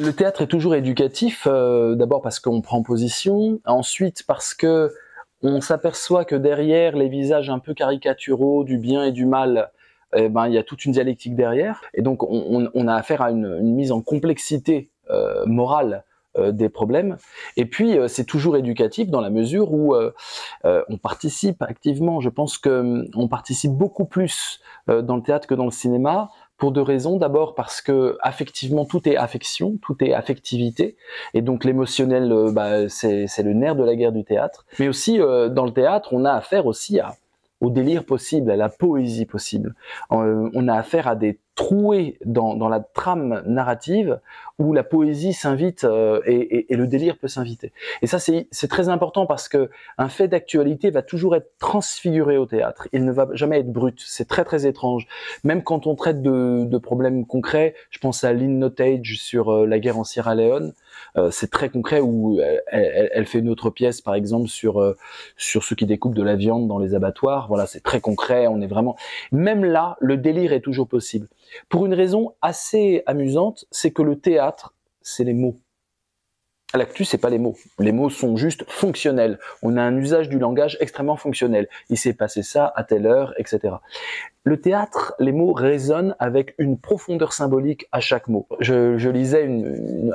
Le théâtre est toujours éducatif, d'abord parce qu'on prend position, ensuite parce que on s'aperçoit que derrière les visages un peu caricaturaux du bien et du mal, il y a toute une dialectique derrière, et donc on a affaire à une mise en complexité morale des problèmes. Et puis c'est toujours éducatif dans la mesure où on participe activement. Je pense que on participe beaucoup plus dans le théâtre que dans le cinéma. Pour deux raisons. D'abord parce que affectivement tout est affection, tout est affectivité, et donc l'émotionnel, c'est le nerf de la guerre du théâtre. Mais aussi dans le théâtre, on a affaire aussi au délire possible, à la poésie possible. On a affaire à des trouées dans la trame narrative où la poésie s'invite et le délire peut s'inviter. Et ça c'est très important parce que un fait d'actualité va toujours être transfiguré au théâtre. Il ne va jamais être brut. C'est très très étrange. Même quand on traite de problèmes concrets, je pense à Lynn Nottage sur la guerre en Sierra Leone. C'est très concret où elle fait une autre pièce par exemple sur ceux qui découpent de la viande dans les abattoirs. Voilà, c'est très concret. On est vraiment même là, le délire est toujours possible. Pour une raison assez amusante, c'est que le théâtre, c'est les mots. L'actu, c'est pas les mots. Les mots sont juste fonctionnels. On a un usage du langage extrêmement fonctionnel. Il s'est passé ça à telle heure, etc. Le théâtre, les mots résonnent avec une profondeur symbolique à chaque mot. Je lisais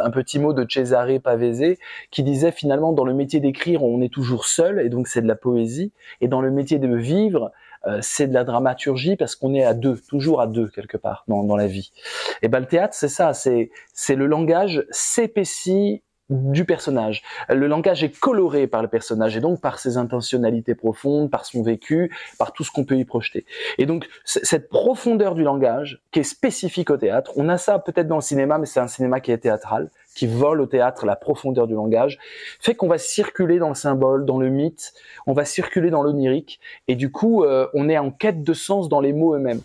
un petit mot de Cesare Pavese qui disait finalement dans le métier d'écrire, on est toujours seul et donc c'est de la poésie. Et dans le métier de vivre, c'est de la dramaturgie parce qu'on est à deux, toujours à deux quelque part dans la vie. Et ben le théâtre, c'est ça, c'est le langage s'épaissit du personnage. Le langage est coloré par le personnage et donc par ses intentionnalités profondes, par son vécu, par tout ce qu'on peut y projeter. Et donc cette profondeur du langage qui est spécifique au théâtre, on a ça peut-être dans le cinéma, mais c'est un cinéma qui est théâtral, qui vole au théâtre la profondeur du langage, fait qu'on va circuler dans le symbole, dans le mythe, on va circuler dans l'onirique et du coup on est en quête de sens dans les mots eux-mêmes.